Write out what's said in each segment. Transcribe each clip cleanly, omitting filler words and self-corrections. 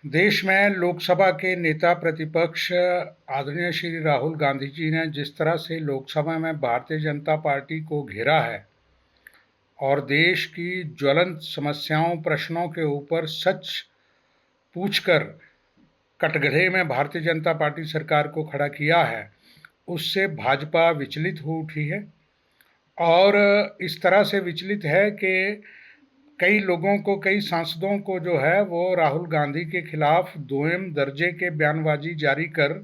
देश में लोकसभा के नेता प्रतिपक्ष आदरणीय श्री राहुल गांधी जी ने जिस तरह से लोकसभा में भारतीय जनता पार्टी को घेरा है और देश की ज्वलंत समस्याओं प्रश्नों के ऊपर सच पूछकर कटघरे में भारतीय जनता पार्टी सरकार को खड़ा किया है, उससे भाजपा विचलित हो उठी है। और इस तरह से विचलित है कि कई लोगों को, कई सांसदों को जो है वो राहुल गांधी के खिलाफ दोयम दर्जे के बयानबाजी जारी कर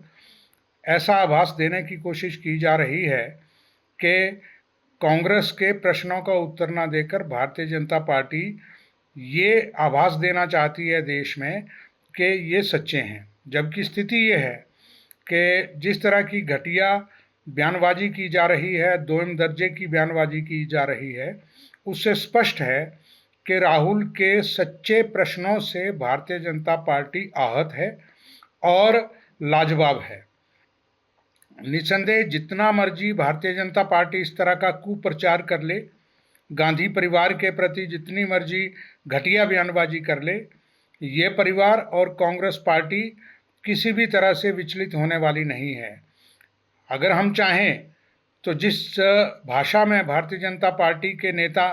ऐसा आभास देने की कोशिश की जा रही है कि कांग्रेस के प्रश्नों का उत्तर न देकर भारतीय जनता पार्टी ये आभास देना चाहती है देश में कि ये सच्चे हैं। जबकि स्थिति ये है कि जिस तरह की घटिया बयानबाजी की जा रही है, दोयम दर्जे की बयानबाजी की जा रही है, उससे स्पष्ट है कि राहुल के सच्चे प्रश्नों से भारतीय जनता पार्टी आहत है और लाजवाब है। निसंदेह जितना मर्जी भारतीय जनता पार्टी इस तरह का कुप्रचार कर ले, गांधी परिवार के प्रति जितनी मर्जी घटिया बयानबाजी कर ले, ये परिवार और कांग्रेस पार्टी किसी भी तरह से विचलित होने वाली नहीं है। अगर हम चाहें तो जिस भाषा में भारतीय जनता पार्टी के नेता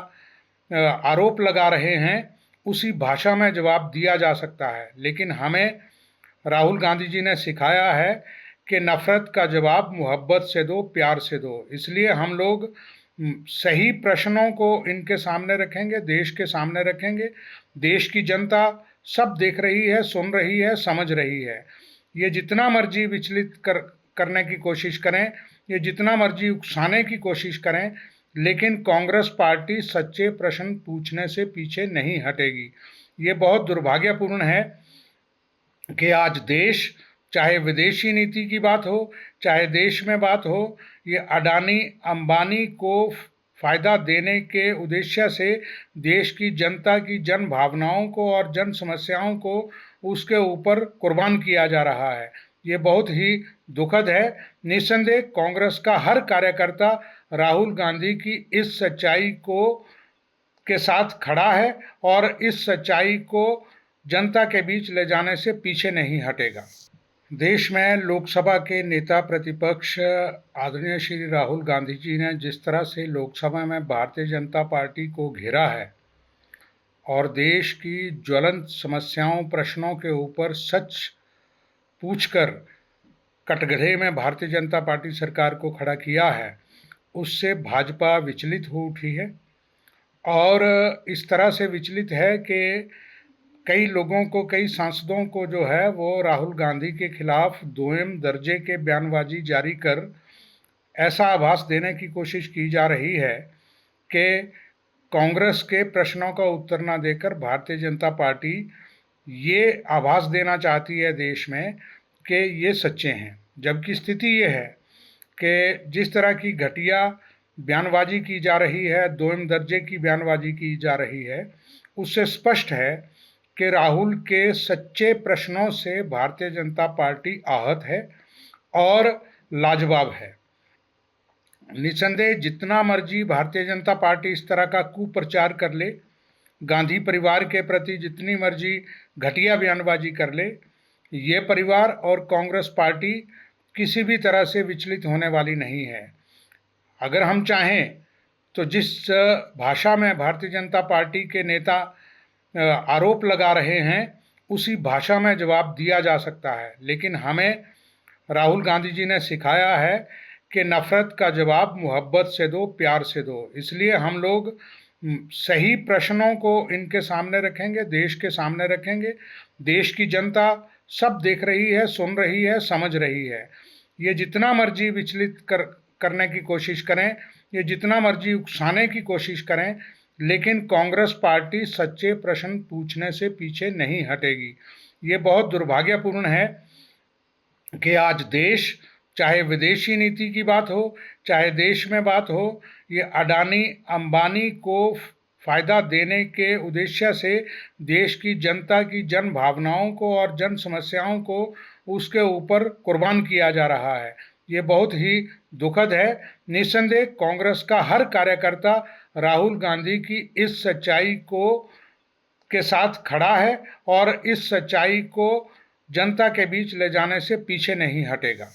आरोप लगा रहे हैं, उसी भाषा में जवाब दिया जा सकता है। लेकिन हमें राहुल गांधी जी ने सिखाया है कि नफ़रत का जवाब मोहब्बत से दो, प्यार से दो। इसलिए हम लोग सही प्रश्नों को इनके सामने रखेंगे, देश के सामने रखेंगे। देश की जनता सब देख रही है, सुन रही है, समझ रही है। ये जितना मर्जी विचलित करने की कोशिश करें, ये जितना मर्जी उकसाने की कोशिश करें, लेकिन कांग्रेस पार्टी सच्चे प्रश्न पूछने से पीछे नहीं हटेगी। ये बहुत दुर्भाग्यपूर्ण है कि आज देश, चाहे विदेशी नीति की बात हो, चाहे देश में बात हो, ये अडानी अंबानी को फ़ायदा देने के उद्देश्य से देश की जनता की जन भावनाओं को और जन समस्याओं को उसके ऊपर कुर्बान किया जा रहा है। ये बहुत ही दुखद है। निस्संदेह कांग्रेस का हर कार्यकर्ता राहुल गांधी की इस सच्चाई को के साथ खड़ा है और इस सच्चाई को जनता के बीच ले जाने से पीछे नहीं हटेगा। देश में लोकसभा के नेता प्रतिपक्ष आदरणीय श्री राहुल गांधी जी ने जिस तरह से लोकसभा में भारतीय जनता पार्टी को घेरा है और देश की ज्वलंत समस्याओं प्रश्नों के ऊपर सच पूछकर कटघरे में भारतीय जनता पार्टी सरकार को खड़ा किया है, उससे भाजपा विचलित हो उठी है। और इस तरह से विचलित है कि कई लोगों को, कई सांसदों को जो है वो राहुल गांधी के खिलाफ दोयम दर्जे के बयानबाजी जारी कर ऐसा आभास देने की कोशिश की जा रही है कि कांग्रेस के प्रश्नों का उत्तर न देकर भारतीय जनता पार्टी ये आभास देना चाहती है देश में कि ये सच्चे हैं। जबकि स्थिति ये है कि जिस तरह की घटिया बयानबाजी की जा रही है, दोयम दर्जे की बयानबाजी की जा रही है, उससे स्पष्ट है कि राहुल के सच्चे प्रश्नों से भारतीय जनता पार्टी आहत है और लाजवाब है। निसंदेह जितना मर्जी भारतीय जनता पार्टी इस तरह का कुप्रचार कर ले, गांधी परिवार के प्रति जितनी मर्जी घटिया बयानबाजी कर ले, ये परिवार और कांग्रेस पार्टी किसी भी तरह से विचलित होने वाली नहीं है। अगर हम चाहें तो जिस भाषा में भारतीय जनता पार्टी के नेता आरोप लगा रहे हैं, उसी भाषा में जवाब दिया जा सकता है। लेकिन हमें राहुल गांधी जी ने सिखाया है कि नफ़रत का जवाब मोहब्बत से दो, प्यार से दो। इसलिए हम लोग सही प्रश्नों को इनके सामने रखेंगे, देश के सामने रखेंगे। देश की जनता सब देख रही है, सुन रही है, समझ रही है। ये जितना मर्जी विचलित करने की कोशिश करें, ये जितना मर्जी उकसाने की कोशिश करें, लेकिन कांग्रेस पार्टी सच्चे प्रश्न पूछने से पीछे नहीं हटेगी। ये बहुत दुर्भाग्यपूर्ण है कि आज देश, चाहे विदेशी नीति की बात हो, चाहे देश में बात हो, ये अडानी अंबानी को फ़ायदा देने के उद्देश्य से देश की जनता की जन भावनाओं को और जन समस्याओं को उसके ऊपर कुर्बान किया जा रहा है। ये बहुत ही दुखद है। निस्संदेह कांग्रेस का हर कार्यकर्ता राहुल गांधी की इस सच्चाई को के साथ खड़ा है और इस सच्चाई को जनता के बीच ले जाने से पीछे नहीं हटेगा।